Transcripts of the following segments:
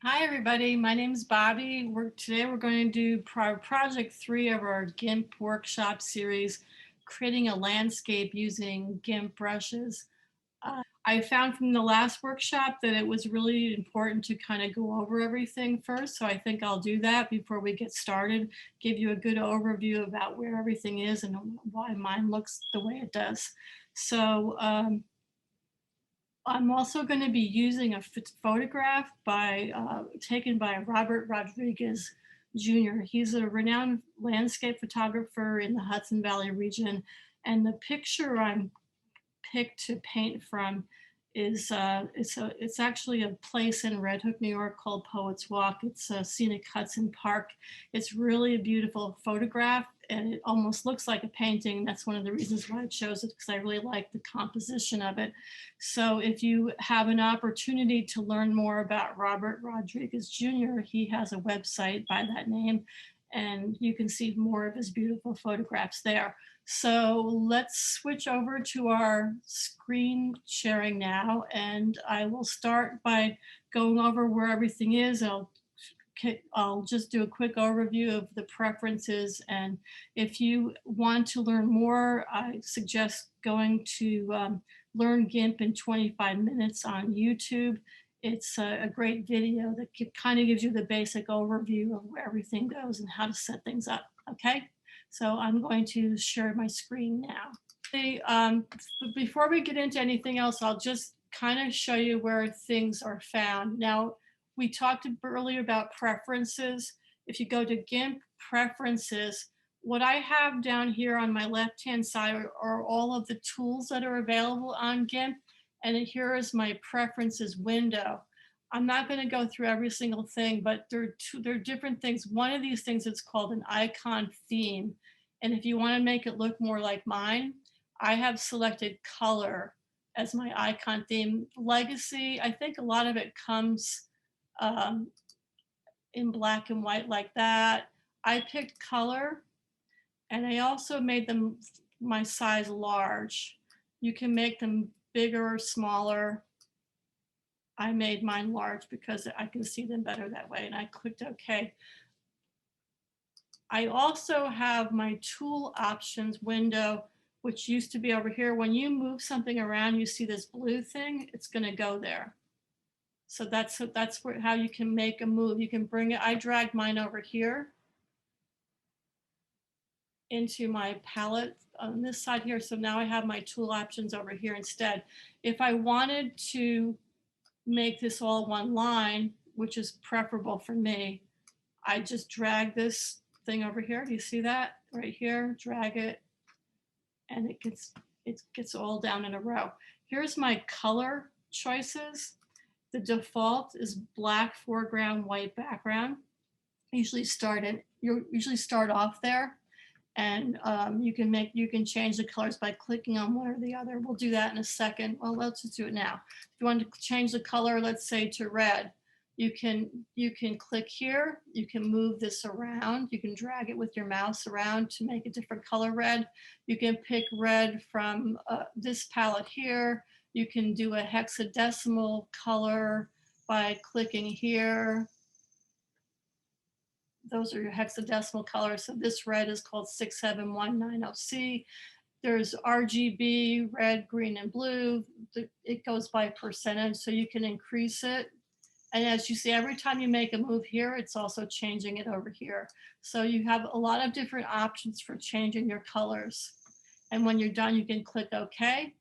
Hi everybody, my name is Bobby. Today we're going to do project 3 of our GIMP workshop series, creating a landscape using GIMP brushes. I found from the last workshop that it was really important to kind of go over everything first, so I think I'll do that before we get started, give you a good overview about where everything is and why mine looks the way it does. So I'm also going to be using a photograph taken by Robert Rodriguez Jr. He's a renowned landscape photographer in the Hudson Valley region, and the picture I'm picked to paint from is it's actually a place in Red Hook, New York called Poets Walk. It's a scenic Hudson Park. It's really a beautiful photograph and it almost looks like a painting. That's one of the reasons why I chose it, because I really like the composition of it. So if you have an opportunity to learn more about Robert Rodriguez Jr., he has a website by that name and you can see more of his beautiful photographs there. So let's switch over to our screen sharing now, and I will start by going over where everything is. I'll just do a quick overview of the preferences, and if you want to learn more, I suggest going to Learn GIMP in 25 minutes on YouTube. It's a great video that kind of gives you the basic overview of where everything goes and how to set things up, okay? So I'm going to share my screen now. Before we get into anything else, I'll just kind of show you where things are found. Now, we talked earlier about preferences. If you go to GIMP preferences, what I have down here on my left-hand side are all of the tools that are available on GIMP. And here is my preferences window. I'm not going to go through every single thing, but there are different things. One of these things is called an icon theme. And if you want to make it look more like mine, I have selected color as my icon theme. Legacy, I think a lot of it comes in black and white like that. I picked color, and I also made them my size large. You can make them bigger or smaller. I made mine large because I can see them better that way, and I clicked OK. I also have my tool options window, which used to be over here. When you move something around, you see this blue thing, it's going to go there. So that's how you can make a move. You can bring it. I dragged mine over here into my palette on this side here. So now I have my tool options over here instead. If I wanted to make this all one line, which is preferable for me, I just drag this thing over here. Do you see that right here? Drag it, and it gets all down in a row. Here's my color choices. The default is black foreground, white background. You usually start off there, and you can change the colors by clicking on one or the other. We'll do that in a second. Well, let's just do it now. If you want to change the color, let's say to red, you can click here. You can move this around. You can drag it with your mouse around to make a different color red. You can pick red from this palette here. You can do a hexadecimal color by clicking here. Those are your hexadecimal colors. So this red is called 67190C. There's RGB, red, green, and blue. It goes by percentage, so you can increase it. And as you see, every time you make a move here, it's also changing it over here. So you have a lot of different options for changing your colors. And when you're done, you can click OK.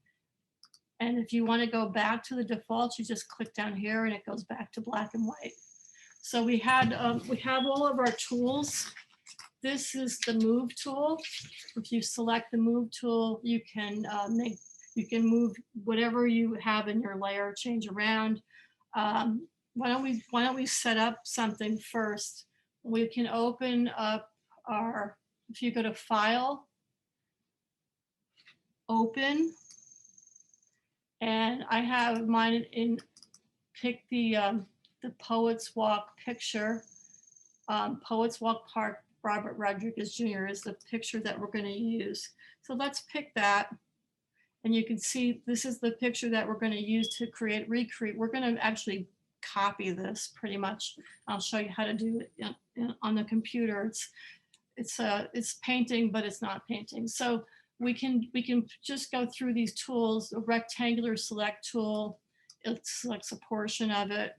And if you want to go back to the default, you just click down here and it goes back to black and white. So we have all of our tools. This is the move tool. If you select the move tool, you can move whatever you have in your layer, change around. Why don't we set up something first? We can open up if you go to File, Open, and I have mine pick the Poets Walk picture. Poets Walk Park, Robert Rodriguez Jr. is the picture that we're going to use. So let's pick that. And you can see this is the picture that we're going to use to recreate. We're going to actually copy this pretty much. I'll show you how to do it on the computer. It's painting, but it's not painting. So we can just go through these tools. A rectangular select tool, it selects a portion of it.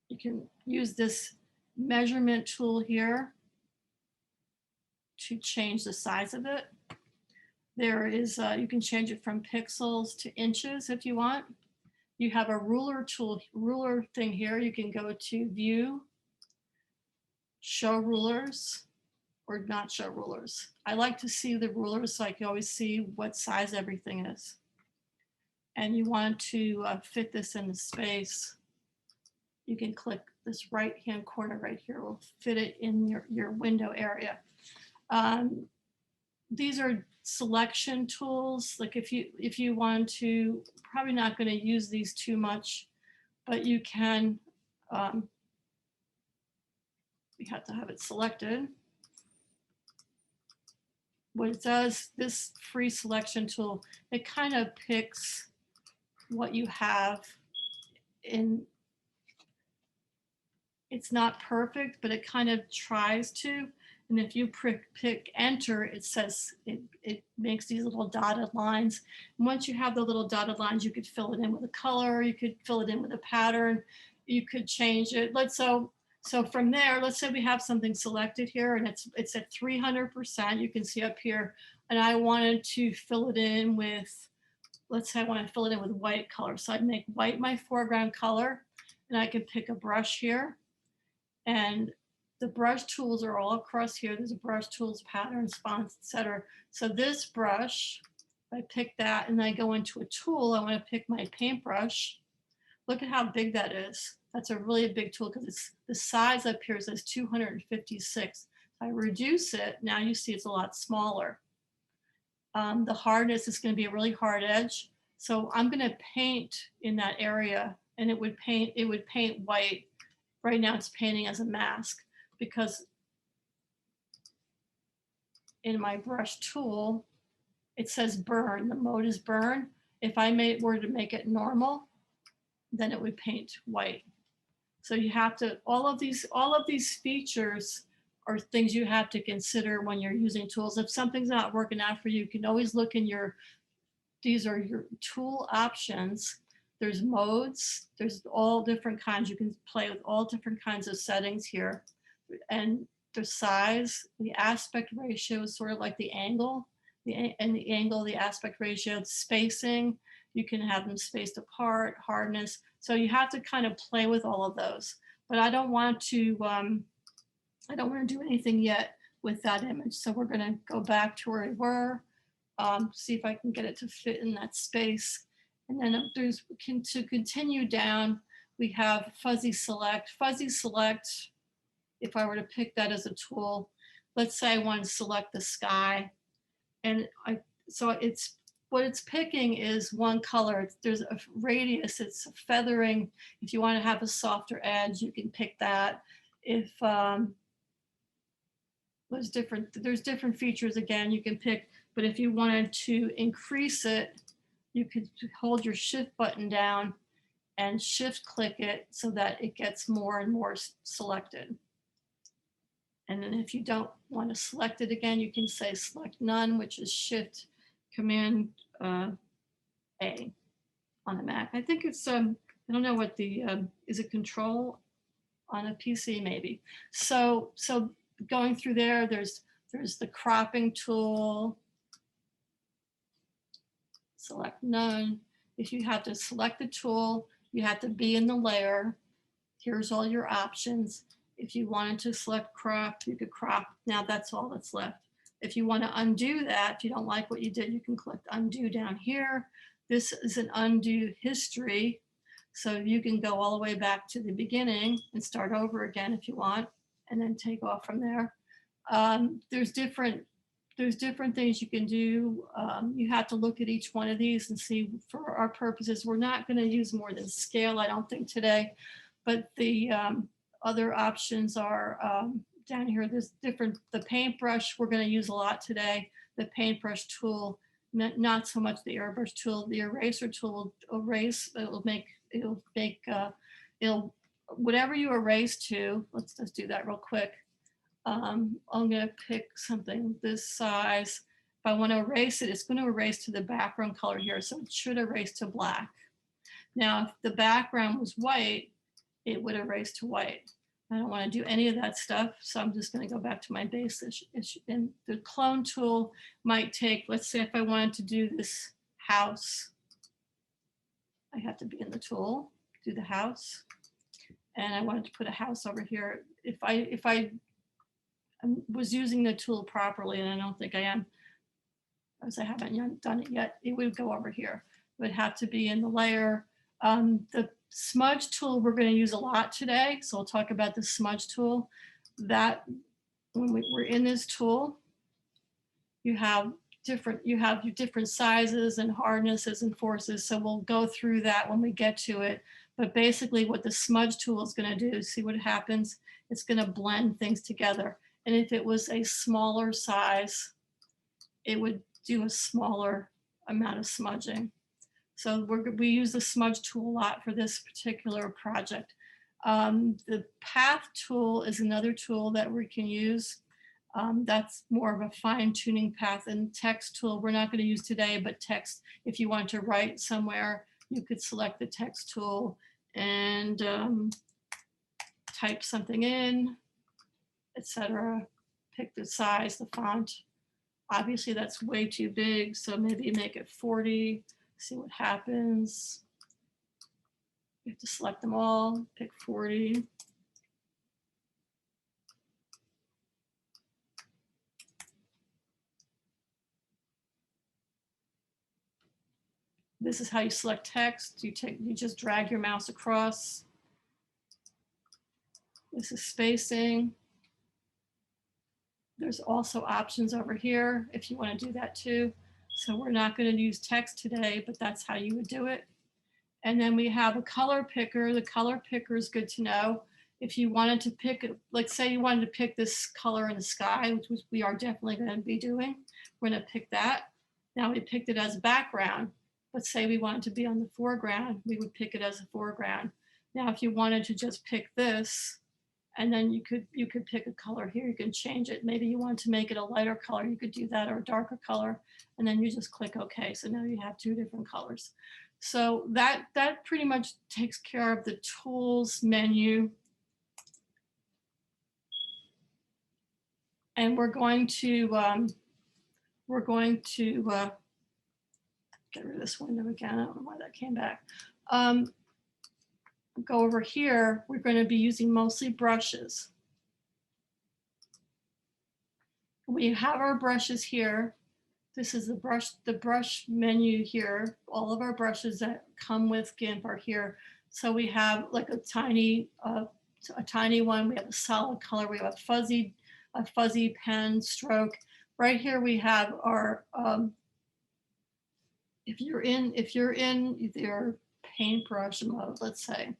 You can use this measurement tool here to change the size of it. There is, you can change it from pixels to inches if you want. You have a ruler tool, ruler thing here. You can go to view, show rulers, or not show rulers. I like to see the rulers so I can always see what size everything is. And you want to fit this in the space. You can click this right-hand corner right here. Will fit it in your window area. These are selection tools. Like if you want to, probably not going to use these too much, but you can. We have to have it selected. What it does, this free selection tool, it kind of picks what you have in. It's not perfect, but it kind of tries to. And if you pick enter, it says, it makes these little dotted lines. And once you have the little dotted lines, you could fill it in with a color, you could fill it in with a pattern, you could change it. So from there, let's say we have something selected here and it's at 300%, you can see up here, and I wanted to fill it in with, let's say I want to fill it in with white color. So I'd make white my foreground color, and I could pick a brush here, and the brush tools are all across here. There's a brush tools, pattern, fonts, etc. So this brush, I pick that and I go into a tool. I want to pick my paintbrush. Look at how big that is. That's a really big tool because it's the size up here says 256. If I reduce it, now you see it's a lot smaller. The hardness is going to be a really hard edge. So I'm going to paint in that area, and it would paint white. Right now it's painting as a mask, because in my brush tool, it says burn. The mode is burn. If I were to make it normal, then it would paint white. So you have to, all of these features are things you have to consider when you're using tools. If something's not working out for you, you can always look in these are your tool options. There's modes, there's all different kinds. You can play with all different kinds of settings here. And the size, the aspect ratio is sort of like the angle, the angle, the aspect ratio, the spacing. You can have them spaced apart, hardness. So you have to kind of play with all of those. But I don't want to do anything yet with that image. So we're going to go back to where we were, see if I can get it to fit in that space. And then to continue down, we have fuzzy select. Fuzzy select, if I were to pick that as a tool, let's say I want to select the sky. And what it's picking is one color. There's a radius, it's feathering. If you want to have a softer edge, you can pick that. If there's different features again you can pick, but if you wanted to increase it, you could hold your shift button down and shift click it so that it gets more and more selected. And then if you don't want to select it again, you can say select none, which is shift command A on a Mac. I think it's, I don't know what the, is it control on a PC maybe? So going through there's the cropping tool, select none. If you have to select the tool, you have to be in the layer. Here's all your options. If you wanted to select crop, you could crop. Now that's all that's left. If you want to undo that, if you don't like what you did, you can click undo down here. This is an undo history. So you can go all the way back to the beginning and start over again if you want, and then take off from there. There's different things you can do. You have to look at each one of these and see. For our purposes, we're not going to use more than scale, I don't think, today. But the other options are down here. There's the paintbrush we're going to use a lot today. The paintbrush tool not so much the airbrush tool. The eraser tool will erase, it'll, whatever you erase to, let's just do that real quick. I'm gonna pick something this size. If I want to erase it, it's going to erase to the background color here. So it should erase to black. Now, if the background was white, it would erase to white. I don't want to do any of that stuff. So I'm just going to go back to my base issue. And the clone tool might take, let's say if I wanted to do this house, I have to be in the tool, do the house. And I wanted to put a house over here. If I was using the tool properly, and I don't think I am, as I haven't done it yet, it would go over here. It would have to be in the layer. The smudge tool we're going to use a lot today, so we'll talk about the smudge tool. That when we're in this tool, you have your different sizes and hardnesses and forces. So we'll go through that when we get to it. But basically, what the smudge tool is going to do, see what happens? It's going to blend things together. And if it was a smaller size, it would do a smaller amount of smudging. So we use the smudge tool a lot for this particular project. The path tool is another tool that we can use. That's more of a fine-tuning path. And text tool, we're not going to use today, but text, if you want to write somewhere, you could select the text tool and type something in, etc. Pick the size, the font. Obviously, that's way too big, so maybe make it 40. See what happens. You have to select them all, pick 40. This is how you select text. You just drag your mouse across. This is spacing. There's also options over here if you want to do that too. So we're not going to use text today, but that's how you would do it. And then we have a color picker. The color picker is good to know. If you wanted to pick, like say you wanted to pick this color in the sky, which we are definitely going to be doing, we're going to pick that. Now we picked it as background. Let's say we wanted to be on the foreground, we would pick it as a foreground. Now, if you wanted to just pick this, and then you could pick a color here, you can change it. Maybe you want to make it a lighter color, you could do that, or a darker color, and then you just click OK. So now you have two different colors. So that pretty much takes care of the tools menu. And we're going to get rid of this window again. I don't know why that came back. Go over here. We're going to be using mostly brushes. We have our brushes here. This is the brush menu here. All of our brushes that come with GIMP are here. So we have like a tiny one. We have a solid color. We have a fuzzy pen stroke. Right here we have our if you're in your paintbrush mode, let's say,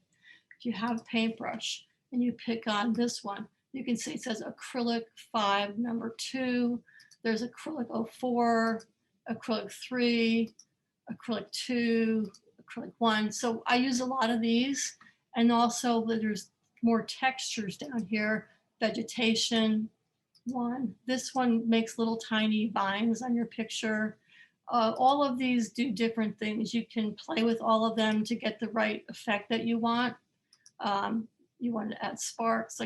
if you have paintbrush and you pick on this one, you can see it says acrylic 5, number 2. There's acrylic 04, acrylic 3, acrylic 2, acrylic 1. So I use a lot of these. And also there's more textures down here, vegetation 1. This one makes little tiny vines on your picture. All of these do different things. You can play with all of them to get the right effect that you want. You want to add sparks,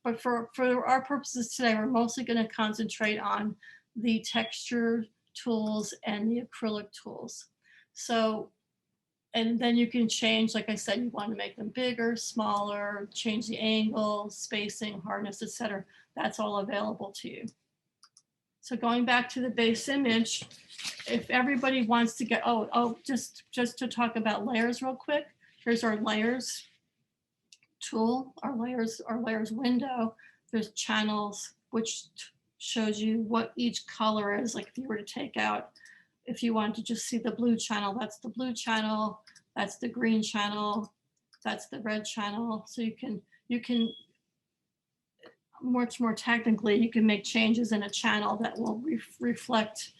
but for our purposes today, we're mostly going to concentrate on the texture tools and the acrylic tools. So, and then you can change, like I said, you want to make them bigger, smaller, change the angle, spacing, hardness, etc. That's all available to you. So going back to the base image, if everybody wants to get, just to talk about layers real quick, here's our layers tool, our layers window. There's channels, which shows you what each color is. Like if you were to take out, if you want to just see the blue channel, that's the blue channel, that's the green channel, that's the red channel. So you can much more technically, you can make changes in a channel that will reflect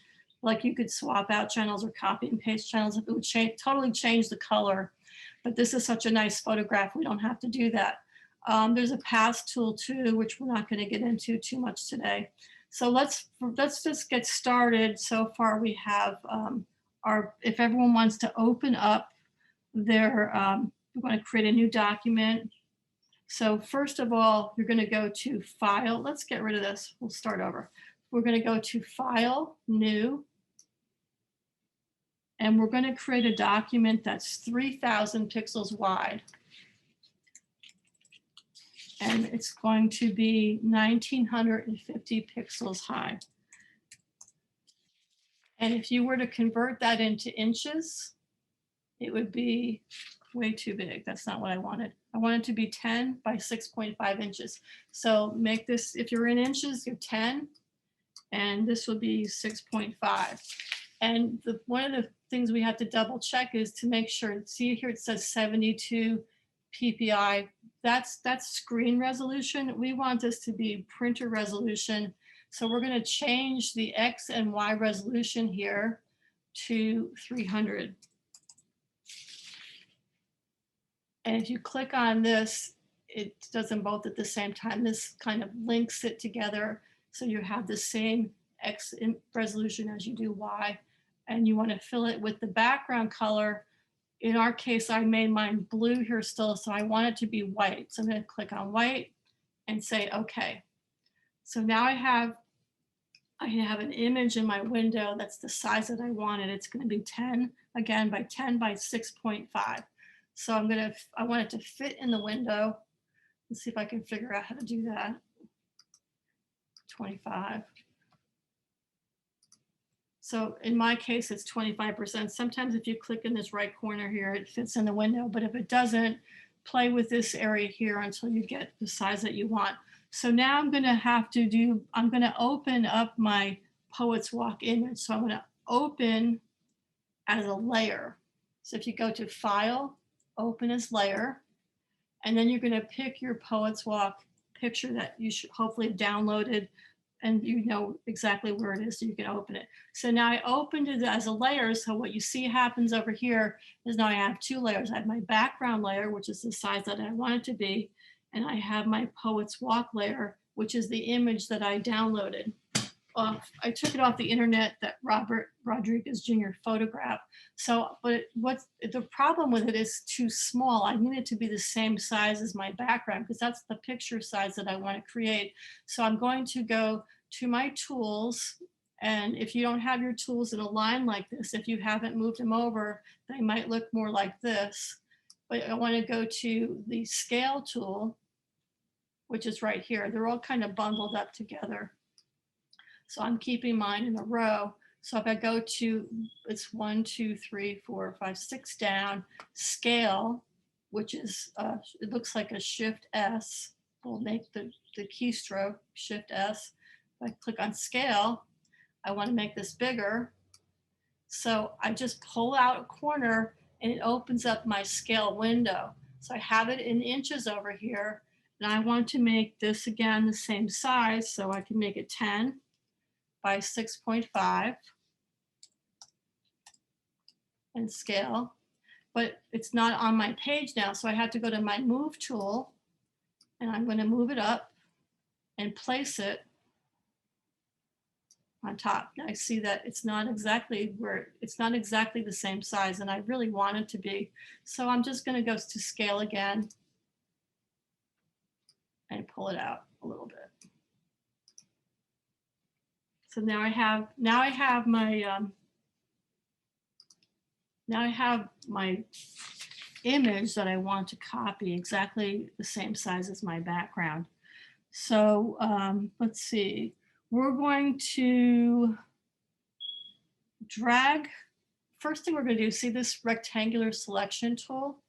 Like you could swap out channels or copy and paste channels. It would totally change the color. But this is such a nice photograph, we don't have to do that. There's a pass tool too, which we're not going to get into too much today. So let's just get started. So far we have if everyone wants to open up their, we're going to create a new document. So first of all, you're going to go to File. Let's get rid of this. We'll start over. We're going to go to File, New, and we're going to create a document that's 3,000 pixels wide. And it's going to be 1,950 pixels high. And if you were to convert that into inches, it would be way too big. That's not what I wanted. I want it to be 10 by 6.5 inches. So make this, if you're in inches, you're 10, and this would be 6.5. And one of the things we have to double check is to make sure, see here it says 72 PPI. That's screen resolution. We want this to be printer resolution. So we're going to change the X and Y resolution here to 300. And if you click on this, it does them both at the same time. This kind of links it together. So you have the same X resolution as you do Y. And you want to fill it with the background color. In our case, I made mine blue here still, so I want it to be white. So I'm going to click on white and say OK. So now I have an image in my window that's the size that I wanted. It's going to be 10, again, by 10 by 6.5. So I want it to fit in the window. Let's see if I can figure out how to do that. 25. So in my case, it's 25%. Sometimes if you click in this right corner here, it fits in the window. But if it doesn't, play with this area here until you get the size that you want. So now I'm going to open up my Poet's Walk image. So I'm going to open as a layer. So if you go to File, Open as Layer, and then you're going to pick your Poet's Walk picture that you should hopefully have downloaded, and you know exactly where it is so you can open it. So now I opened it as a layer. So what you see happens over here is now I have two layers. I have my background layer, which is the size that I want it to be. And I have my Poet's Walk layer, which is the image that I downloaded. I took it off the internet, that Robert Rodriguez Jr. photograph. So, but what's the problem with it is too small. I need it to be the same size as my background because that's the picture size that I want to create. So I'm going to go to my tools. And if you don't have your tools in a line like this, if you haven't moved them over, they might look more like this. But I want to go to the scale tool, which is right here. They're all kind of bundled up together. So I'm keeping mine in a row. So if I go to, it's 1, 2, 3, 4, 5, 6 down, scale, which is, it looks like a Shift S. We'll make the keystroke Shift S. If I click on scale, I want to make this bigger. So I just pull out a corner and it opens up my scale window. So I have it in inches over here. And I want to make this again the same size. So I can make it 10 by 6.5 and scale, but it's not on my page now. So I have to go to my move tool and I'm going to move it up and place it on top. Now I see that it's not exactly the same size and I really want it to be. So I'm just going to go to scale again and pull it out a little bit. So now I have my image that I want to copy exactly the same size as my background. So let's see. We're going to drag. First thing we're going to do, see this rectangular selection tool?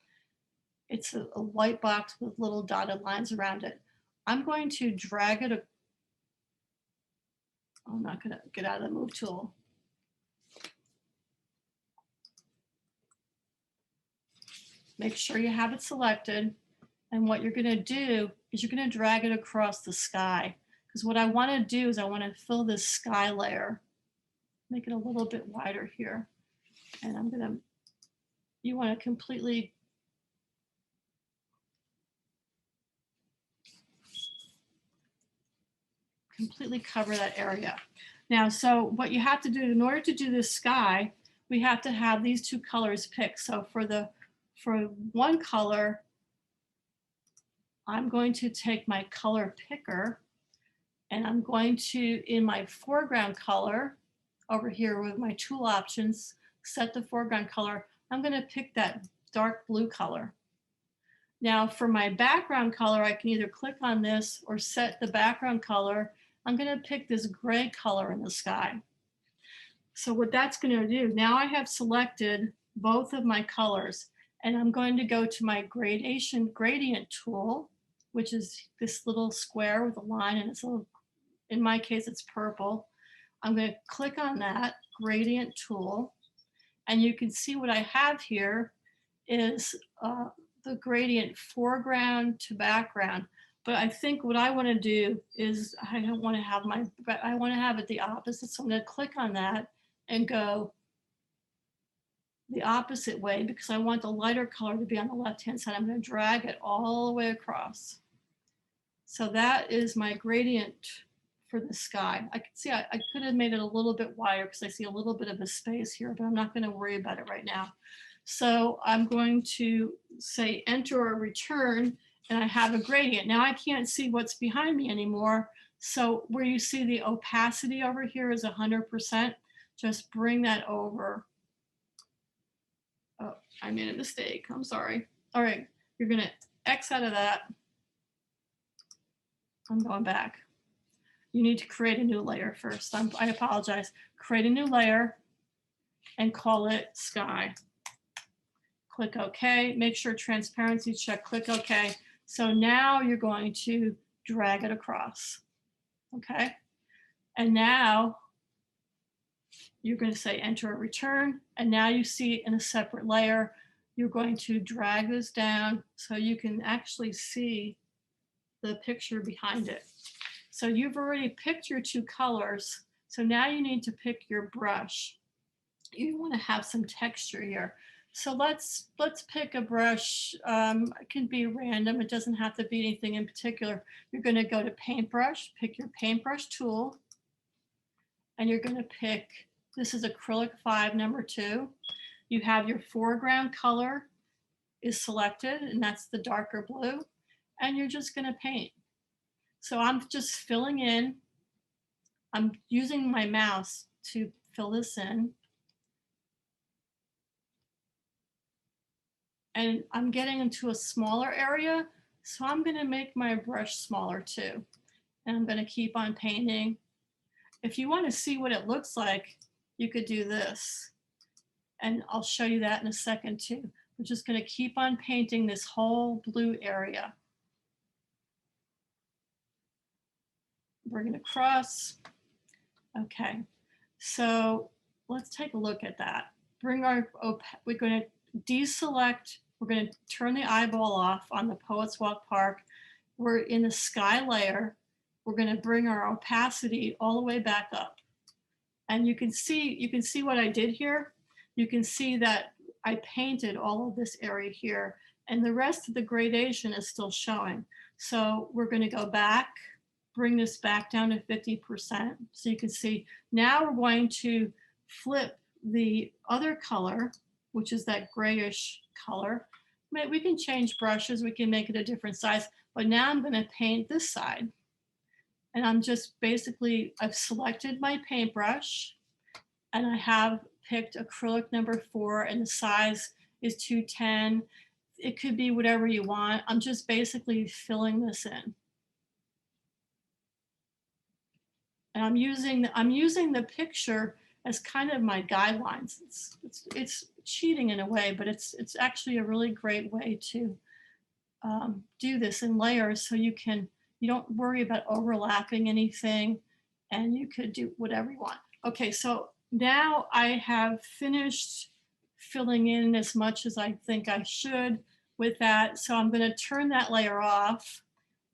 It's a white box with little dotted lines around it. I'm going to drag it. I'm not going to get out of the move tool. Make sure you have it selected. And what you're going to do is you're going to drag it across the sky. Because what I want to do is I want to fill this sky layer make it a little bit wider here. And I'm gonna, you wanna completely cover that area. Now, so what you have to do in order to do this sky, we have to have these two colors picked. So for one color, I'm going to take my color picker and I'm going to, in my foreground color, over here with my tool options, set the foreground color. I'm going to pick that dark blue color. Now for my background color, I can either click on this or set the background color. I'm going to pick this gray color in the sky. So what that's going to do, now I have selected both of my colors, and I'm going to go to my gradient tool, which is this little square with a line, and it's a little, in my case, it's purple. I'm going to click on that gradient tool, and you can see what I have here is the gradient foreground to background. But I think what I want to do is I don't want to have I want to have it the opposite. So I'm going to click on that and go the opposite way because I want the lighter color to be on the left-hand side. I'm going to drag it all the way across. So that is my gradient for the sky. I can see I could have made it a little bit wider because I see a little bit of a space here, but I'm not going to worry about it right now. So I'm going to say enter or return, and I have a gradient. Now I can't see what's behind me anymore. So where you see the opacity over here is 100%, just bring that over. Oh, I made a mistake. I'm sorry. All right, you're going to X out of that. I'm going back. You need to create a new layer first. I apologize. Create a new layer and call it sky. Click OK. Make sure transparency check. Click OK. So now you're going to drag it across. Okay. And now you're going to say enter or return. And now you see it in a separate layer. You're going to drag this down so you can actually see the picture behind it. So you've already picked your two colors. So now you need to pick your brush. You want to have some texture here. So let's pick a brush. It can be random. It doesn't have to be anything in particular. You're going to go to paintbrush, pick your paintbrush tool, and you're going to pick, this is acrylic 5 number 2. You have your foreground color is selected, and that's the darker blue, and you're just going to paint. So I'm just filling in. I'm using my mouse to fill this in. And I'm getting into a smaller area, so I'm going to make my brush smaller too. And I'm going to keep on painting. If you want to see what it looks like, you could do this. And I'll show you that in a second too. We're just going to keep on painting this whole blue area. Bring it across. Okay, so let's take a look at that. We're going to deselect, we're going to turn the eyeball off on the Poets Walk Park. We're in the sky layer. We're going to bring our opacity all the way back up. And you can see what I did here. You can see that I painted all of this area here, and the rest of the gradation is still showing. So we're going to go back, bring this back down to 50%. So you can see now we're going to flip the other color, which is that grayish color. We can change brushes, we can make it a different size, but now I'm going to paint this side. And I'm just basically, I've selected my paintbrush and I have picked acrylic number 4 and the size is 210. It could be whatever you want. I'm just basically filling this in. And I'm using the picture as kind of my guidelines. It's cheating in a way, but it's actually a really great way to do this in layers, so you don't worry about overlapping anything, and you could do whatever you want. Okay, so now I have finished filling in as much as I think I should with that. So I'm going to turn that layer off,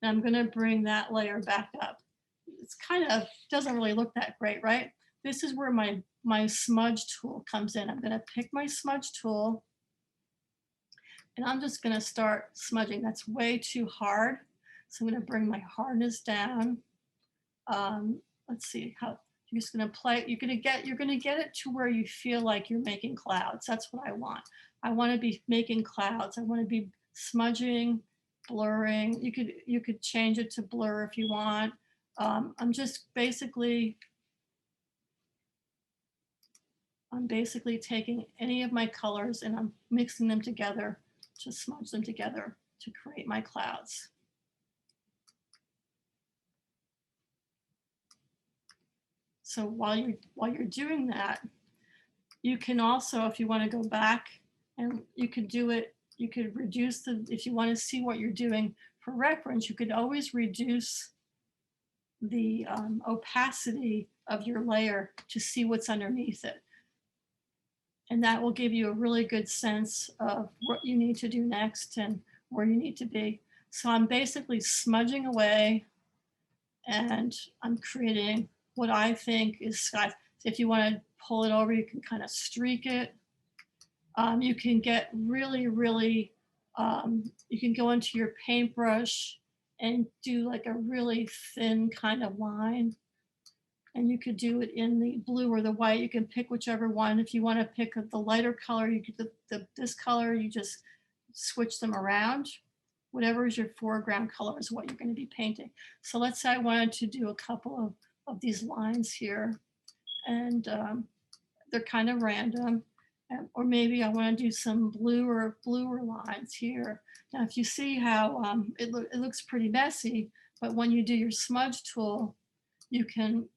and I'm going to bring that layer back up. It's kind of doesn't really look that great, right? This is where my my smudge tool comes in. I'm going to pick my smudge tool and I'm just going to start smudging. That's way too hard. So I'm going to bring my hardness down. Let's see how you're just going to play. You're going to get it to where you feel like you're making clouds. That's what I want. I want to be making clouds. I want to be smudging, blurring. You could change it to blur if you want. I'm basically taking any of my colors and I'm mixing them together to smudge them together to create my clouds. So while you're doing that, you can also, if you want to go back and you could do it, you could reduce if you want to see what you're doing for reference, you could always reduce the opacity of your layer to see what's underneath it. And that will give you a really good sense of what you need to do next and where you need to be. So I'm basically smudging away and I'm creating what I think is sky. If you want to pull it over, you can kind of streak it. You can get really, really, you can go into your paintbrush and do like a really thin kind of line. And you could do it in the blue or the white. You can pick whichever one. If you want to pick the lighter color, you could this color, you just switch them around. Whatever is your foreground color is what you're going to be painting. So let's say I wanted to do a couple of these lines here, and they're kind of random. Or maybe I want to do some bluer lines here. Now, if you see how it looks pretty messy, but when you do your smudge tool, you can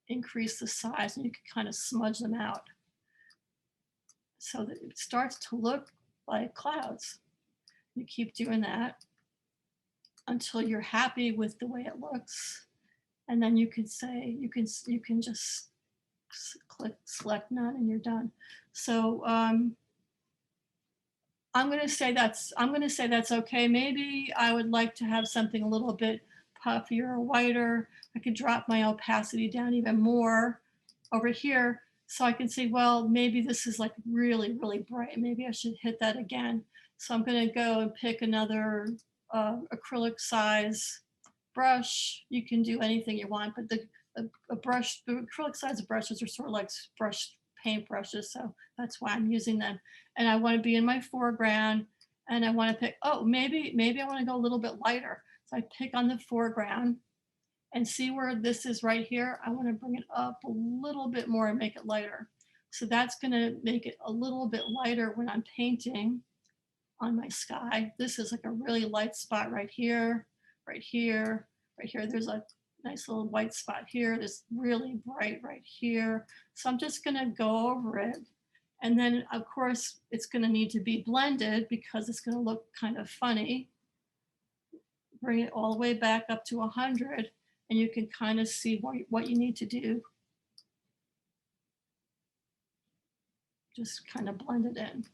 increase the size and you can kind of smudge them out so that it starts to look like clouds. You keep doing that until you're happy with the way it looks. And then you could say, you can just click select none and you're done. So I'm going to say that's okay. Maybe I would like to have something a little bit puffier or whiter. I could drop my opacity down even more over here so I can see, well, maybe this is like really, really bright. Maybe I should hit that again. So I'm going to go and pick another acrylic size brush. You can do anything you want, but the acrylic size brushes are sort of like paint brushes, so that's why I'm using them. And I want to be in my foreground, and I want to pick, oh, maybe I want to go a little bit lighter. So I pick on the foreground and see where this is right here. I want to bring it up a little bit more and make it lighter. So that's going to make it a little bit lighter when I'm painting on my sky. This is like a really light spot right here, right here, right here. There's a nice little white spot here. This really bright right here. So I'm just going to go over it. And then, of course, it's going to need to be blended because it's going to look kind of funny. Bring it all the way back up to 100, and you can kind of see what you need to do. Just kind of blend it in.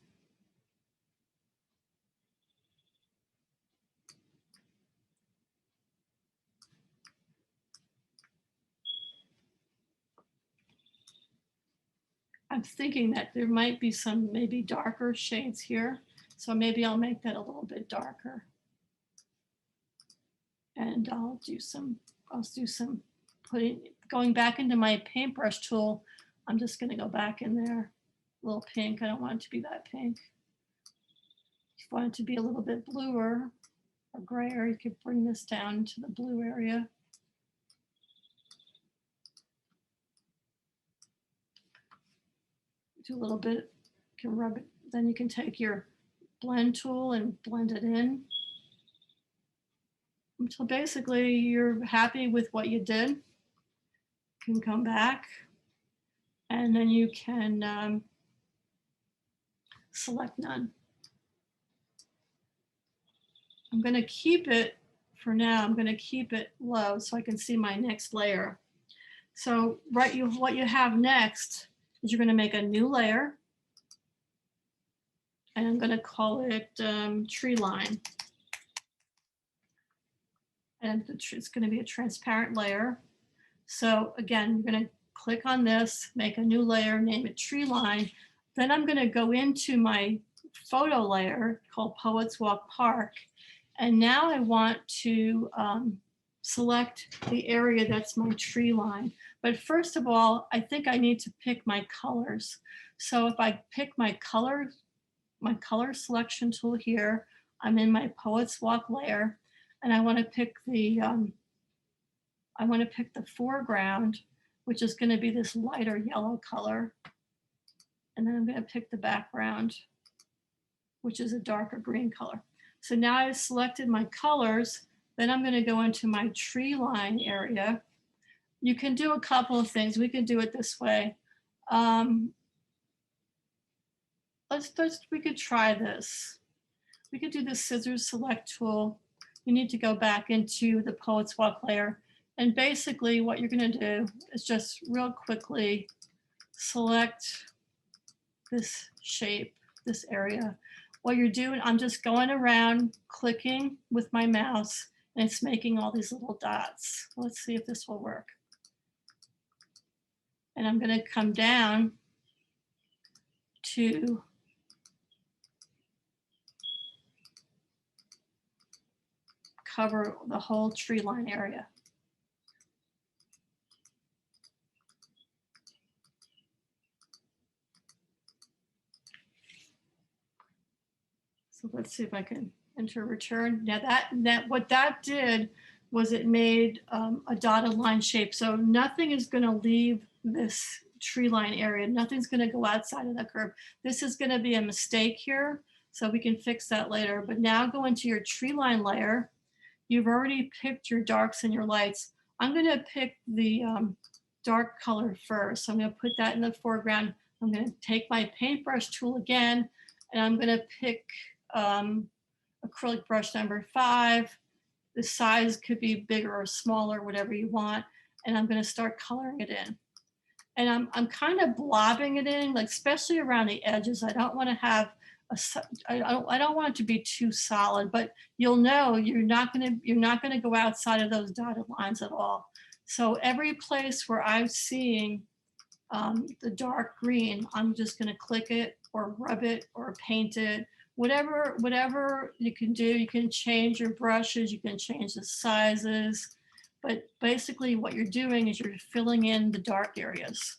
I'm thinking that there might be some maybe darker shades here. So maybe I'll make that a little bit darker. And I'll do some going back into my paintbrush tool. I'm just going to go back in there. A little pink. I don't want it to be that pink. If you want it to be a little bit bluer or grayer, you could bring this down to the blue area. Do a little bit, you can rub it. Then you can take your blend tool and blend it in until basically you're happy with what you did. You can come back and then you can select none. I'm going to keep it for now. I'm going to keep it low so I can see my next layer. So what you have next is you're going to make a new layer. And I'm going to call it tree line. And it's going to be a transparent layer. So again, you're going to click on this, make a new layer, name it tree line. Then I'm going to go into my photo layer called Poets Walk Park. And now I want to select the area that's my tree line. But first of all, I think I need to pick my colors. So if I pick my color selection tool here, I'm in my Poets Walk layer, and I want to pick the foreground, which is going to be this lighter yellow color. And then I'm going to pick the background, which is a darker green color. So now I've selected my colors. Then I'm going to go into my tree line area. You can do a couple of things. We can do it this way. We could try this. We could do the scissors select tool. You need to go back into the Poets Walk layer. And basically what you're going to do is just real quickly select this shape, this area. What you're doing, I'm just going around clicking with my mouse, and it's making all these little dots. Let's see if this will work. And I'm going to come down to cover the whole tree line area. So let's see if I can enter return. Now what that did was it made a dotted line shape. So nothing is going to leave this tree line area. Nothing's going to go outside of the curve. This is going to be a mistake here, so we can fix that later. But now go into your tree line layer. You've already picked your darks and your lights. I'm going to pick the dark color first. So I'm going to put that in the foreground. I'm going to take my paintbrush tool again, and I'm going to pick acrylic brush number 5. The size could be bigger or smaller, whatever you want. And I'm going to start coloring it in. And I'm kind of blobbing it in, like especially around the edges. I don't want to have I don't want it to be too solid, but you'll know you're not going to go outside of those dotted lines at all. So every place where I'm seeing the dark green, I'm just going to click it or rub it or paint it. Whatever you can do. You can change your brushes, you can change the sizes, but basically what you're doing is you're filling in the dark areas.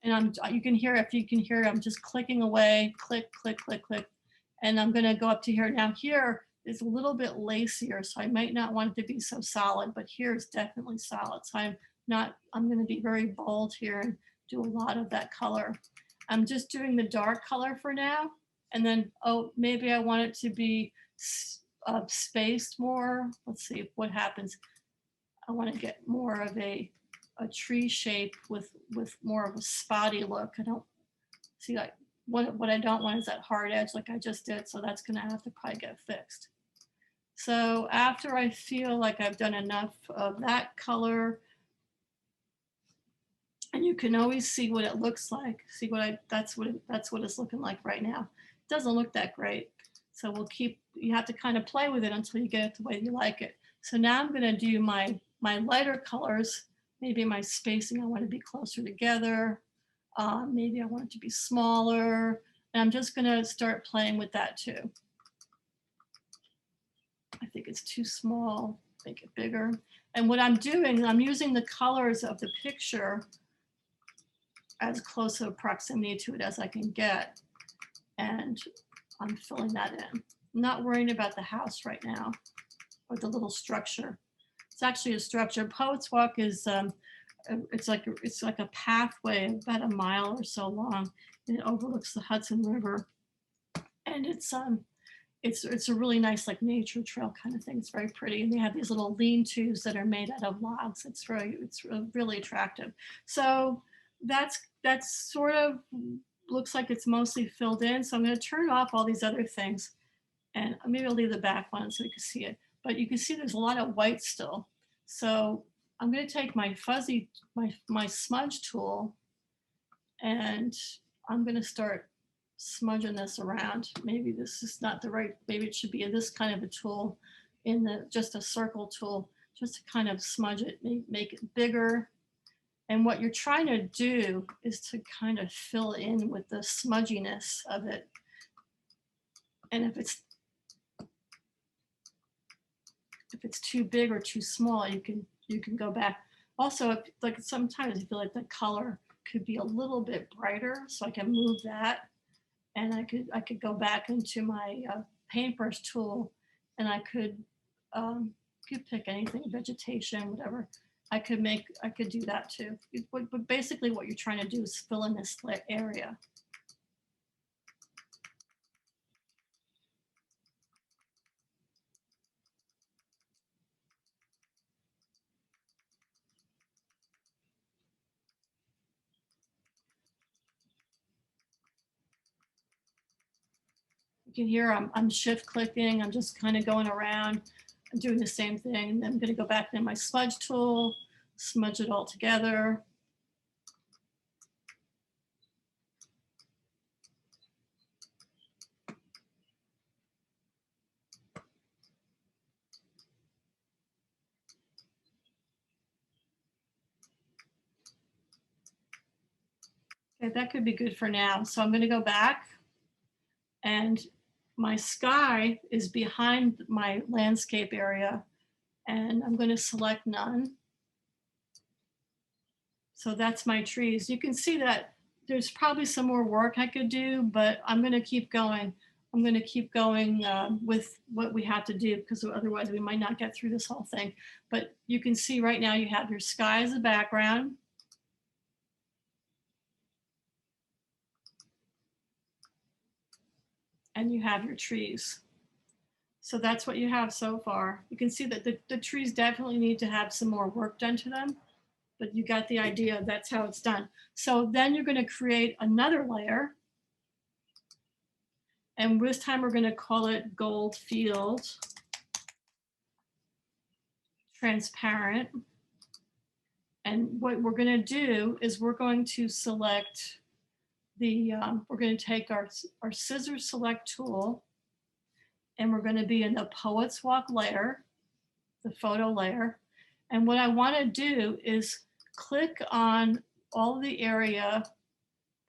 And if you can hear, I'm just clicking away, click, click, click, click. And I'm going to go up to here. Now here is a little bit lacier, so I might not want it to be so solid, but here is definitely solid. So I'm going to be very bold here and do a lot of that color. I'm just doing the dark color for now. And then, oh, maybe I want it to be spaced more. Let's see what happens. I want to get more of a tree shape with more of a spotty look. I don't see, like what I don't want is that hard edge like I just did. So that's going to have to probably get fixed. So after I feel like I've done enough of that color, and you can always see what it looks like. See that's what it's looking like right now. It doesn't look that great. So you have to kind of play with it until you get it the way you like it. So now I'm going to do my lighter colors. Maybe my spacing, I want to be closer together. Maybe I want it to be smaller. And I'm just going to start playing with that too. I think it's too small, make it bigger. And what I'm doing, I'm using the colors of the picture as close of proximity to it as I can get. And I'm filling that in. I'm not worrying about the house right now or the little structure. It's actually a structure. Poets Walk is it's like a pathway about a mile or so long, and it overlooks the Hudson River. And it's a really nice like nature trail kind of thing. It's very pretty, and they have these little lean-tos that are made out of logs. It's really attractive. So that's sort of looks like it's mostly filled in. So I'm going to turn off all these other things, and maybe I'll leave the back one so you can see it. But you can see there's a lot of white still. So I'm going to take my my smudge tool, and I'm going to start smudging this around. Maybe this is not the right, maybe it should be this kind of a tool, just a circle tool, just to kind of smudge it, make it bigger. And what you're trying to do is to kind of fill in with the smudginess of it. And if it's too big or too small, you can go back. Also, if, like sometimes I feel like the color could be a little bit brighter, so I can move that, and I could go back into my paintbrush tool, and I could pick anything, vegetation, whatever. I could do that too. But basically, what you're trying to do is fill in this area. You can hear I'm shift clicking. I'm just kind of going around. I'm doing the same thing. And then I'm going to go back to my smudge tool, smudge it all together. Okay, that could be good for now. So I'm going to go back, and my sky is behind my landscape area, and I'm going to select none. So that's my trees. You can see that there's probably some more work I could do, but I'm going to keep going. I'm going to keep going with what we have to do, because otherwise we might not get through this whole thing. But you can see right now you have your sky as a background. And you have your trees. So that's what you have so far. You can see that the trees definitely need to have some more work done to them, but you got the idea. That's how it's done. So then you're going to create another layer. And this time we're going to call it Gold Field Transparent. And what we're going to do is we're going to select we're going to take our scissor select tool, and we're going to be in the Poet's Walk layer, the photo layer. And what I want to do is click on all the area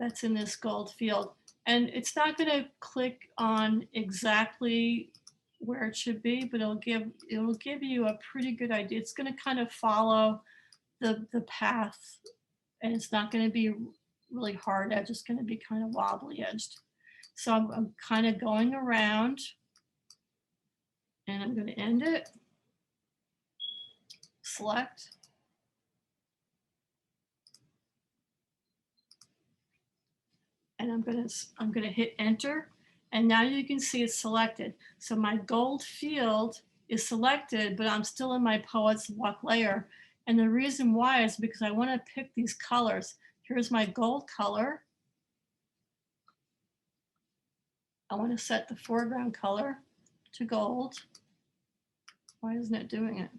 that's in this gold field. And it's not going to click on exactly where it should be, but it'll give you a pretty good idea. It's going to kind of follow the path, and it's not going to be really hard edge. It's going to be kind of wobbly edged. So I'm kind of going around, and I'm going to end it. Select. And I'm going to hit enter, and now you can see it's selected. So my gold field is selected, but I'm still in my Poet's Walk layer. And the reason why is because I want to pick these colors. Here's my gold color. I want to set the foreground color to gold. Why isn't it doing it?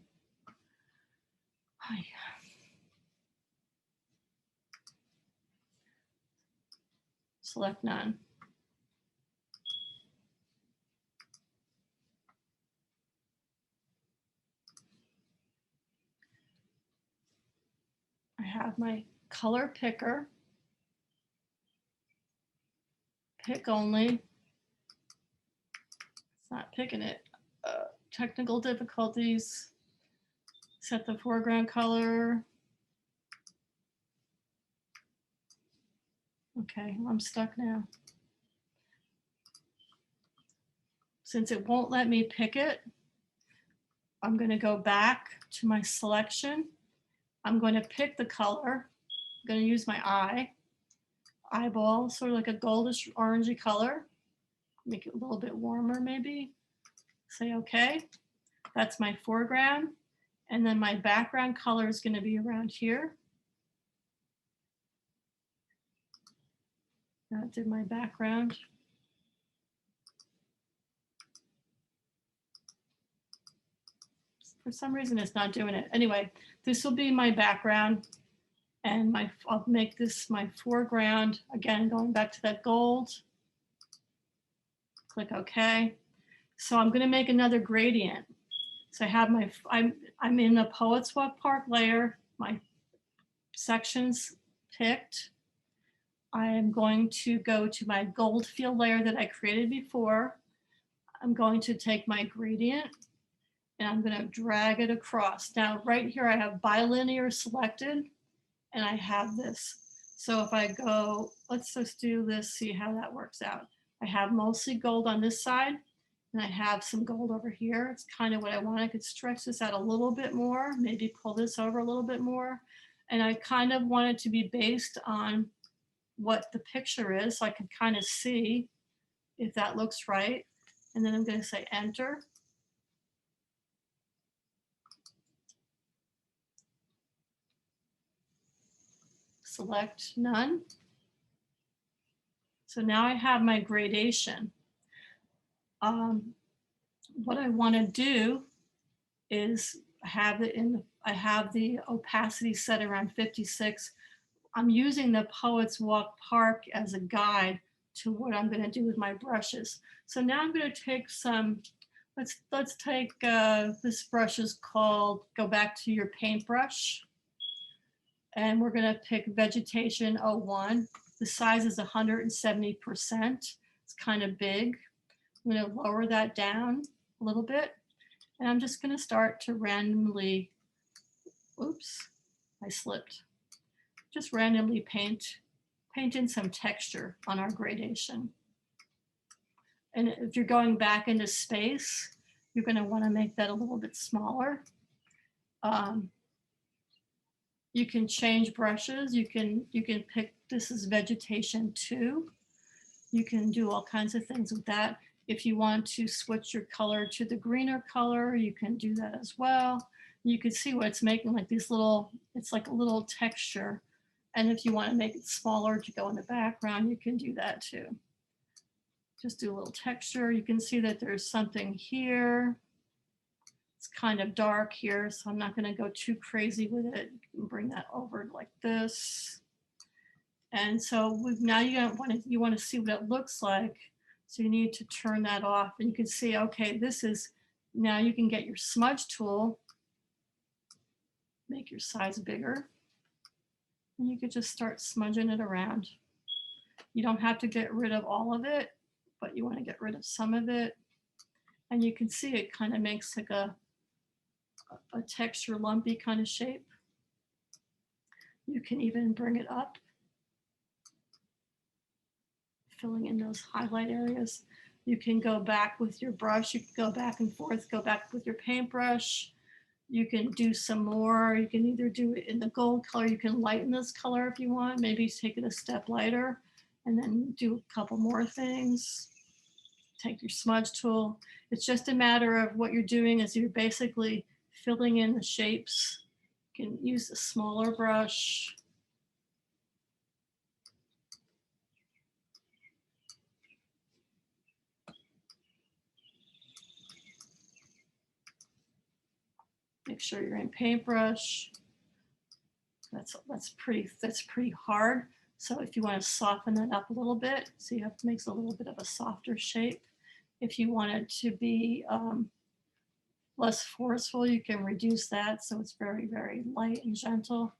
Select none. I have my color picker. Pick only. It's not picking it. Technical difficulties. Set the foreground color. Okay, I'm stuck now. Since it won't let me pick it, I'm going to go back to my selection. I'm going to pick the color. I'm going to use my eyeball, sort of like a goldish orangey color. Make it a little bit warmer maybe. Say okay. That's my foreground. And then my background color is going to be around here. That did my background. For some reason, it's not doing it. Anyway, this will be my background, and I'll make this my foreground. Again, going back to that gold. Click OK. So I'm going to make another gradient. So I have I'm in the Poet's Walk Park layer, my sections picked, I am going to go to my gold field layer that I created before. I'm going to take my gradient and I'm going to drag it across. Now, right here, I have bilinear selected and I have this. So if I go, let's just do this, see how that works out. I have mostly gold on this side and I have some gold over here. It's kind of what I want. I could stretch this out a little bit more, maybe pull this over a little bit more. And I kind of want it to be based on what the picture is, so I can kind of see if that looks right. And then I'm going to say enter. Select none. So now I have my gradation. What I want to do is have it in. I have the opacity set around 56. I'm using the Poets Walk Park as a guide to what I'm going to do with my brushes. So now I'm going to take some. Let's take this brush is called. Go back to your paintbrush. And we're going to pick Vegetation 01. The size is 170%. It's kind of big. I'm going to lower that down a little bit. And I'm just going to start to randomly, oops, I slipped. Just randomly paint in some texture on our gradation. And if you're going back into space, you're going to want to make that a little bit smaller. You can change brushes. You can pick, this is Vegetation 2. You can do all kinds of things with that. If you want to switch your color to the greener color, you can do that as well. You can see what it's making, like these little, it's like a little texture. And if you want to make it smaller to go in the background, you can do that too. Just do a little texture. You can see that there's something here. It's kind of dark here, so I'm not going to go too crazy with it. Bring that over like this. And so now you want to see what it looks like. So you need to turn that off, and you can see, okay, this is, now you can get your smudge tool, make your size bigger, and you could just start smudging it around. You don't have to get rid of all of it, but you want to get rid of some of it. And you can see it kind of makes like a texture lumpy kind of shape. You can even bring it up, filling in those highlight areas. You can go back with your brush. You can go back and forth, go back with your paintbrush. You can do some more. You can either do it in the gold color. You can lighten this color if you want. Maybe take it a step lighter and then do a couple more things. Take your smudge tool. It's just a matter of what you're doing is you're basically filling in the shapes. You can use a smaller brush. Make sure you're in paintbrush. That's pretty hard. So if you want to soften that up a little bit, so you have to make a little bit of a softer shape. If you want it to be less forceful, you can reduce that so it's very, very light and gentle.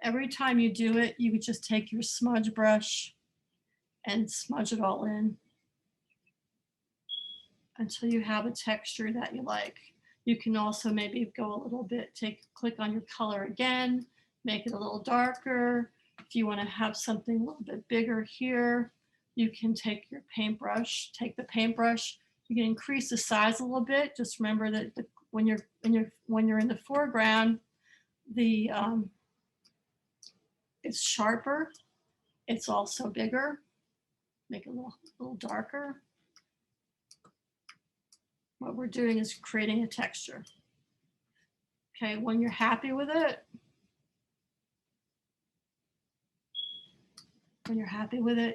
Every time you do it, you would just take your smudge brush and smudge it all in until you have a texture that you like. You can also maybe go a little bit, click on your color again, make it a little darker. If you want to have something a little bit bigger here, you can take your paintbrush, you can increase the size a little bit. Just remember that when you're in the foreground, it's sharper. It's also bigger. Make it a little darker. What we're doing is creating a texture. Okay, when you're happy with it,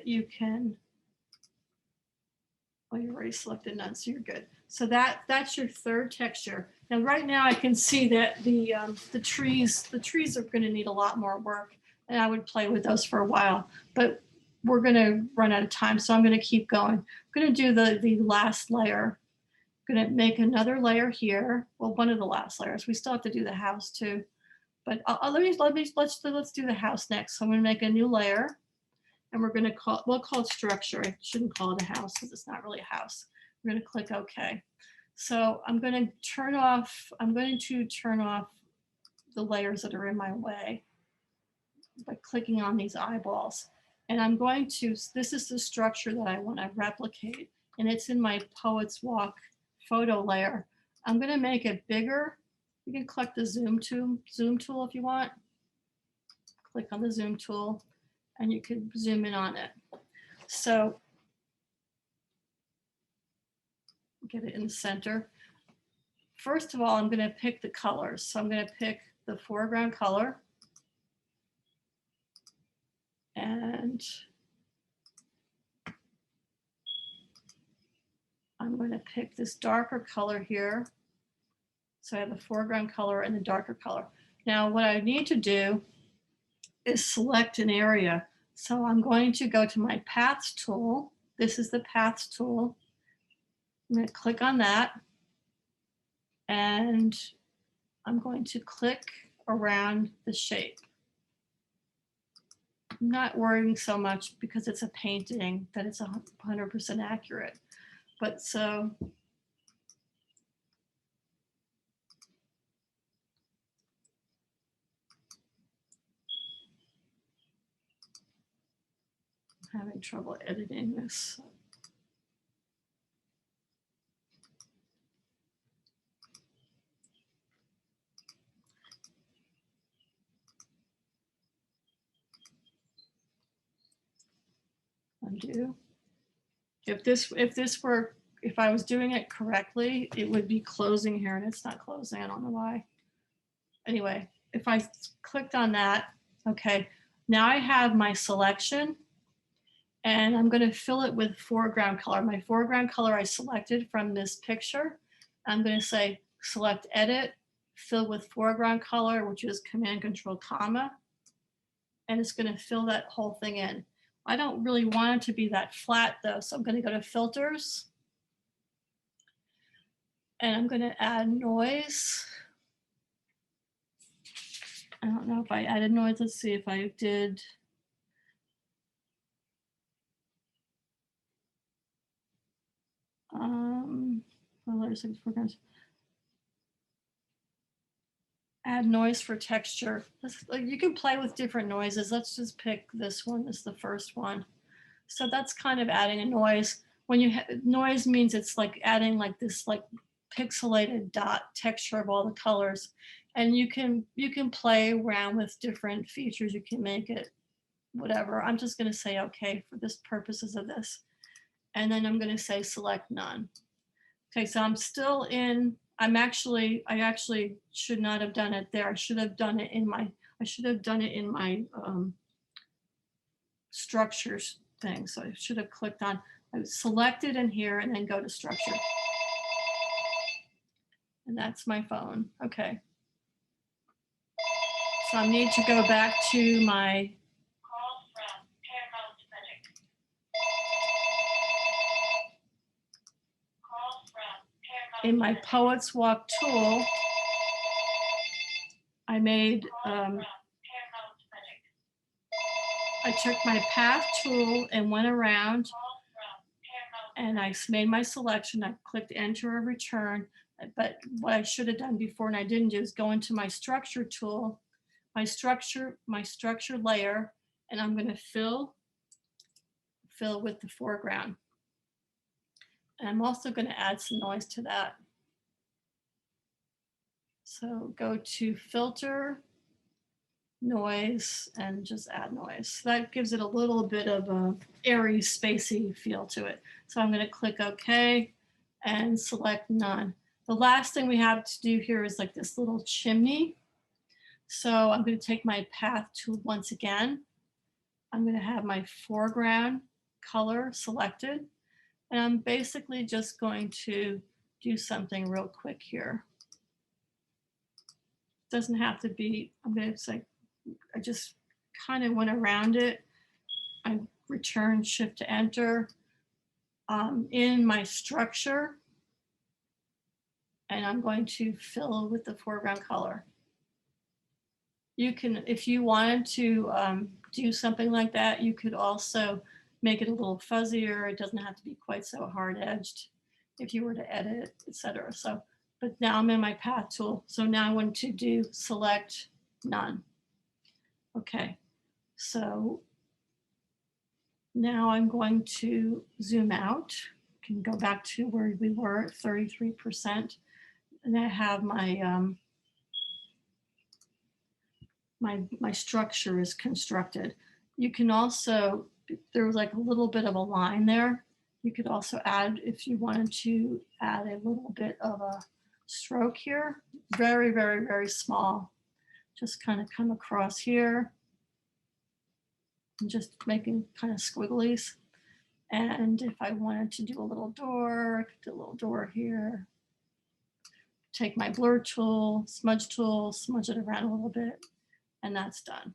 you can, well, you already selected none, so you're good. So that's your third texture. Now, right now I can see that the trees are going to need a lot more work, and I would play with those for a while, but we're going to run out of time, so I'm going to keep going. I'm going to do the last layer. I'm going to make another layer here. Well, one of the last layers. We still have to do the house too, But let's do the house next. So I'm going to make a new layer, and we'll call it structure. I shouldn't call it a house because it's not really a house. We're going to click OK. So I'm going to turn off the layers that are in my way by clicking on these eyeballs. And I'm going to, this is the structure that I want to replicate, and it's in my Poet's Walk photo layer. I'm going to make it bigger. You can click the zoom tool if you want. Click on the zoom tool and you can zoom in on it. So get it in the center. First of all, I'm going to pick the colors. So I'm going to pick the foreground color. And I'm going to pick this darker color here. So I have the foreground color and the darker color. Now what I need to do is select an area. So I'm going to go to my paths tool. This is the paths tool. I'm going to click on that. And I'm going to click around the shape. I'm not worrying so much because it's a painting that it's 100% accurate. But so I'm having trouble editing this. Undo. If I was doing it correctly, it would be closing here, and it's not closing. I don't know why. Anyway, if I clicked on that, okay, now I have my selection, and I'm going to fill it with foreground color. My foreground color I selected from this picture. I'm going to say select edit, fill with foreground color, which is Command Control comma, and it's going to fill that whole thing in. I don't really want it to be that flat though, so I'm going to go to filters, and I'm going to add noise. I don't know if I added noise. Let's see if I did. Add noise for texture. You can play with different noises. Let's just pick this one. This is the first one. So that's kind of adding a noise. When you noise means it's like adding like this like pixelated dot texture of all the colors, and you can play around with different features. You can make it whatever. I'm just going to say okay for this purposes of this, and then I'm going to say select none. Okay, so I'm still in. I actually should not have done it there. I should have done it in my structures thing. So I should have clicked on, I selected in here and then go to structure. And that's my phone. Okay. So I need to go back to my in my Poet's Walk tool. I made I took my path tool and went around, and I made my selection. I clicked enter or return. But what I should have done before and I didn't do is go into my structure tool, my structure layer, and I'm going to fill with the foreground. And I'm also going to add some noise to that. So go to filter, noise, and just add noise. So that gives it a little bit of a airy, spacey feel to it. So I'm going to click OK and select none. The last thing we have to do here is like this little chimney. So I'm going to take my path tool once again. I'm going to have my foreground color selected. And I'm basically just going to do something real quick here. Doesn't have to be, I'm going to say, I just kind of went around it. I return shift to enter in my structure. And I'm going to fill with the foreground color. You can, if you wanted to do something like that, you could also make it a little fuzzier. It doesn't have to be quite so hard edged if you were to edit, etc. So, but now I'm in my path tool. So now I want to do select none. Okay, so now I'm going to zoom out. Can go back to where we were at 33%. And I have my my structure is constructed. You can also, there was like a little bit of a line there. You could also add, if you wanted to add a little bit of a stroke here, very, very, very small. Just kind of come across here and just making kind of squigglies. And if I wanted to do a little door, I could do a little door here. Take my blur tool, smudge it around a little bit, and that's done.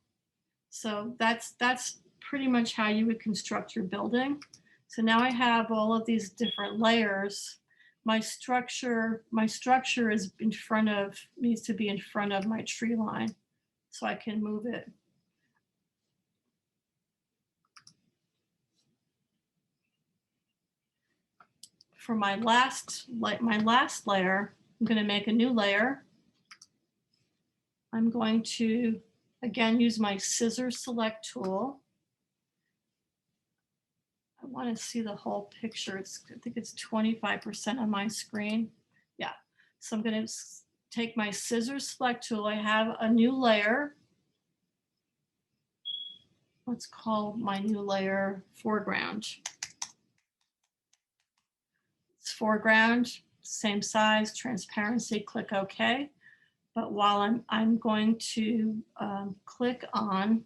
So that's pretty much how you would construct your building. So now I have all of these different layers. My structure is in front of, needs to be in front of my tree line, so I can move it. For my last layer, I'm going to make a new layer. I'm going to, again, use my scissor select tool. I want to see the whole picture. I think it's 25% on my screen. Yeah. So I'm going to take my scissor select tool. I have a new layer. Let's call my new layer foreground. It's foreground, same size, transparency, click OK. But while I'm going to click on,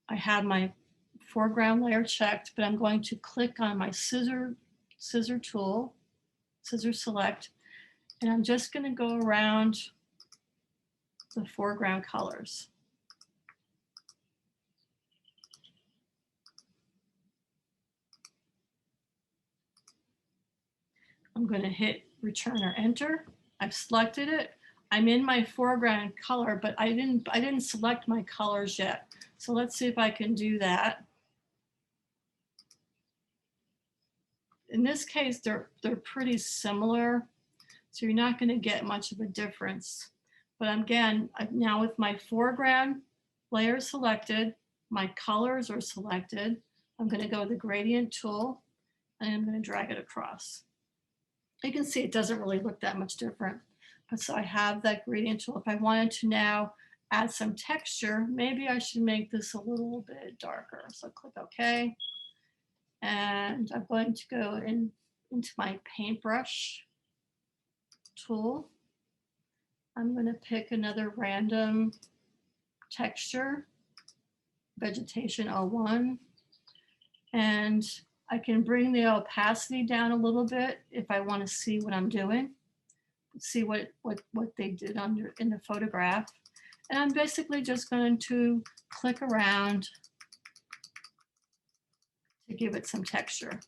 I have my foreground layer checked, but I'm going to click on my scissor tool, scissor select, and I'm just going to go around the foreground colors. I'm going to hit return or enter. I've selected it. I'm in my foreground color, but I didn't select my colors yet. So let's see if I can do that. In this case, they're pretty similar, so you're not going to get much of a difference. But again, now with my foreground layer selected, my colors are selected. I'm going to go with the gradient tool, and I'm going to drag it across. You can see it doesn't really look that much different. But so I have that gradient tool. If I wanted to now add some texture, maybe I should make this a little bit darker. So click OK. And I'm going to go into my paintbrush tool. I'm going to pick another random texture, vegetation 01. And I can bring the opacity down a little bit if I want to see what I'm doing, see what they did in the photograph. And I'm basically just going to click around to give it some texture.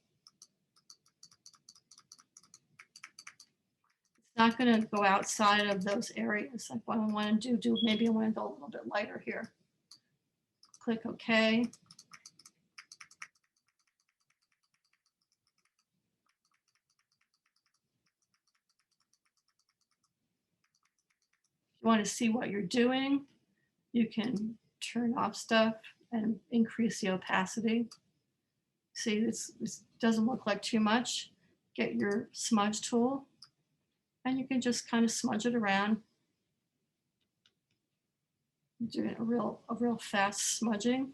It's not going to go outside of those areas. Like what I want to do, maybe I want to go a little bit lighter here. Click OK. If you want to see what you're doing, you can turn off stuff and increase the opacity. See, this doesn't look like too much. Get your smudge tool, and you can just kind of smudge it around. Doing a real fast smudging.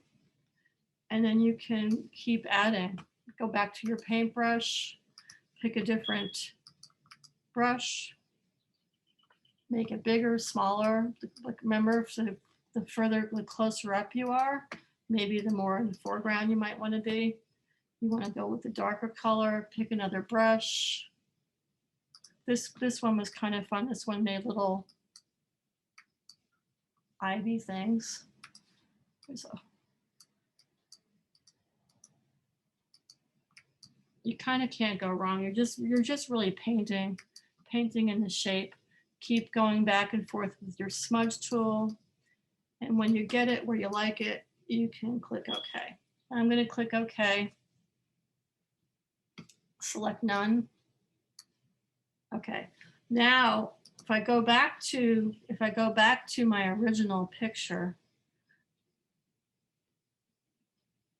And then you can keep adding. Go back to your paintbrush, pick a different brush, make it bigger, smaller. Like remember, the closer up you are, maybe the more in the foreground you might want to be. You want to go with the darker color, pick another brush. This one was kind of fun. This one made little ivy things. You kind of can't go wrong. You're just really painting in the shape. keep going back and forth with your smudge tool. And when you get it where you like it, you can click OK. I'm going to click OK. Select none. Okay. Now, if I go back to my original picture,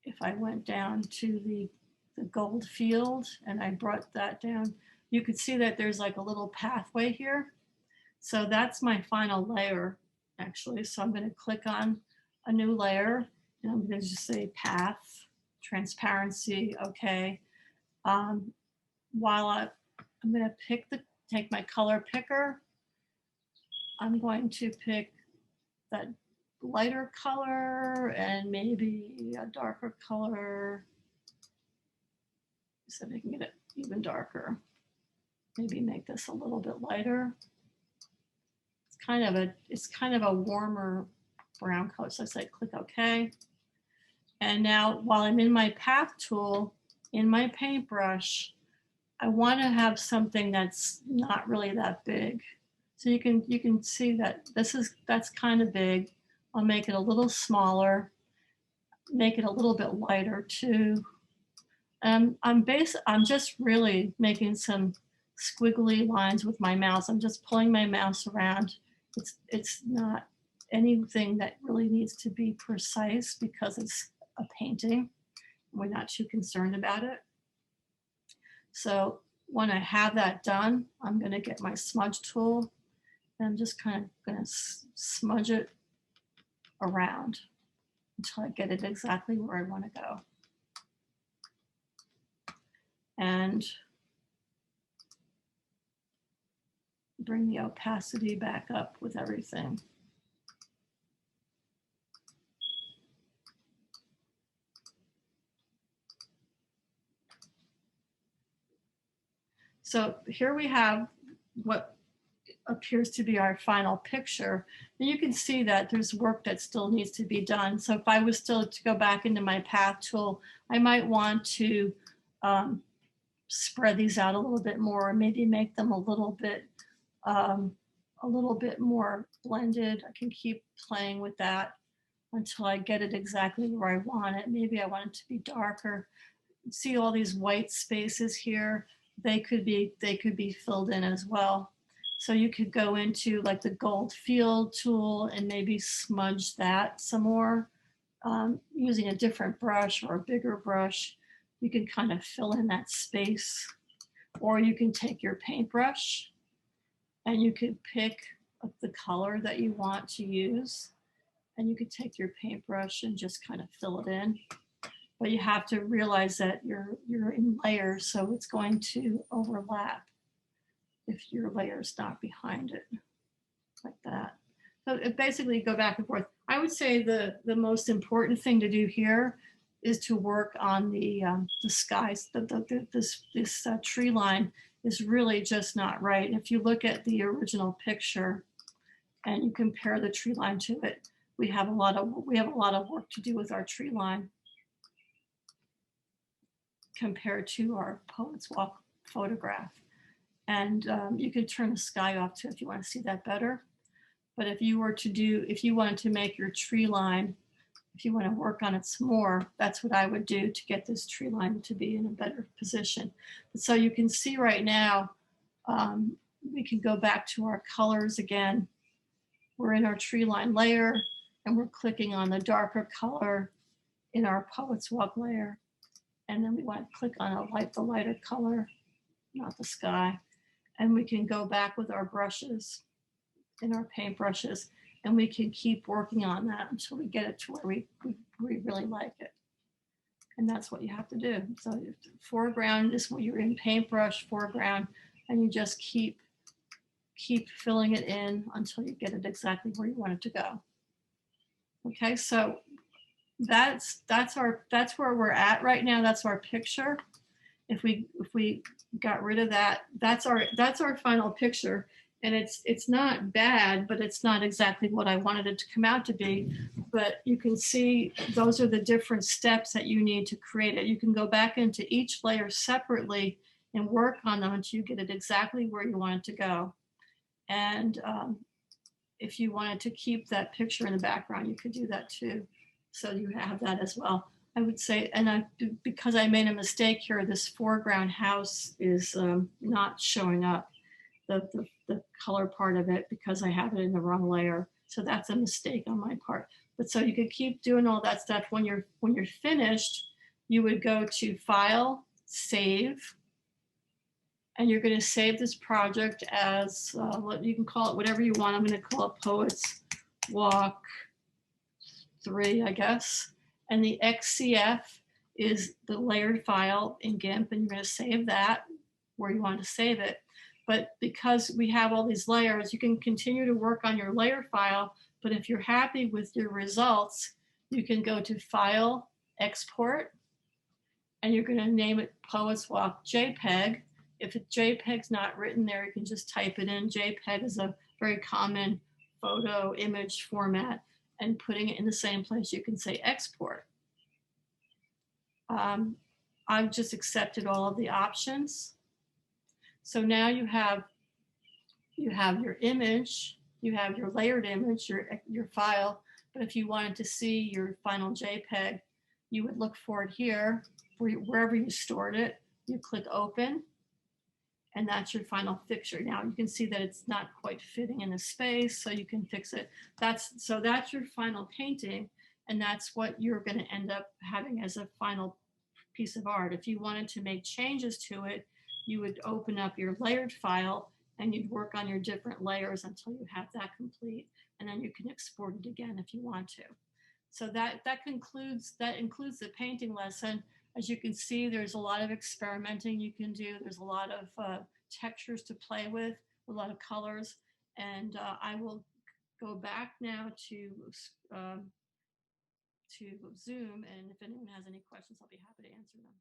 if I went down to the gold field and I brought that down, you could see that there's like a little pathway here. So that's my final layer, actually. So I'm going to click on a new layer, and I'm going to just say path, transparency, okay. While I'm going to take my color picker, I'm going to pick that lighter color and maybe a darker color, so we can get it even darker. Maybe make this a little bit lighter. It's kind of a warmer brown color. So I say click OK. And now while I'm in my path tool, in my paintbrush, I want to have something that's not really that big. So you can see that that's kind of big. I'll make it a little smaller, make it a little bit lighter too. I'm just really making some squiggly lines with my mouse. I'm just pulling my mouse around. It's not anything that really needs to be precise because it's a painting. We're not too concerned about it. So when I have that done, I'm going to get my smudge tool and I'm just kind of going to smudge it around until I get it exactly where I want to go. And bring the opacity back up with everything. So here we have what appears to be our final picture. And you can see that there's work that still needs to be done. So if I was still to go back into my path tool, I might want to spread these out a little bit more, or maybe make them a little bit more blended. I can keep playing with that until I get it exactly where I want it. Maybe I want it to be darker. See all these white spaces here? They could be filled in as well. So you could go into like the gold field tool and maybe smudge that some more using a different brush or a bigger brush. You can kind of fill in that space, or you can take your paintbrush and you could pick the color that you want to use, and you could take your paintbrush and just kind of fill it in. But you have to realize that you're in layers, so it's going to overlap if your layer is not behind it, like that. So it basically go back and forth. I would say the most important thing to do here is to work on the skies. This tree line is really just not right. If you look at the original picture and you compare the tree line to it, we have a lot of work to do with our tree line compared to our Poet's Walk photograph. And you can turn the sky off too if you want to see that better. But if you wanted to make your tree line, if you want to work on it some more, that's what I would do to get this tree line to be in a better position. So you can see right now, we can go back to our colors again. We're in our tree line layer and we're clicking on the darker color in our Poet's Walk layer. And then we want to click on the lighter color, not the sky. And we can go back with our brushes in our paint brushes, and we can keep working on that until we get it to where we really like it. And that's what you have to do. So foreground is when you're in paintbrush foreground, and you just keep filling it in until you get it exactly where you want it to go. Okay, so that's where we're at right now. That's our picture. If we got rid of that, that's our final picture. And it's not bad, but it's not exactly what I wanted it to come out to be. But you can see those are the different steps that you need to create it. You can go back into each layer separately and work on them until you get it exactly where you want it to go. And if you wanted to keep that picture in the background, you could do that too. So you have that as well. I would say, and because I made a mistake here, this foreground house is not showing up, the color part of it, because I have it in the wrong layer. So that's a mistake on my part. But so you could keep doing all that stuff. When you're finished, you would go to File, Save, and you're going to save this project as what you can call it, whatever you want. I'm going to call it Poets Walk 3, I guess. And the XCF is the layered file in GIMP, and you're going to save that where you want to save it. But because we have all these layers, you can continue to work on your layer file. But if you're happy with your results, you can go to File, Export, and you're going to name it Poets Walk JPEG. If JPEG's not written there, you can just type it in. JPEG is a very common photo image format, and putting it in the same place, you can say export. I've just accepted all of the options. So now you have your image, you have your layered image, your file. But if you wanted to see your final JPEG, you would look for it here, wherever you stored it. You click open, and that's your final picture. Now you can see that it's not quite fitting in the space, so you can fix it. That's your final painting, and that's what you're going to end up having as a final piece of art. If you wanted to make changes to it, you would open up your layered file and you'd work on your different layers until you have that complete, and then you can export it again if you want to. So that includes the painting lesson. As you can see, there's a lot of experimenting you can do. There's a lot of textures to play with, a lot of colors. And I will go back now to Zoom, and if anyone has any questions, I'll be happy to answer them.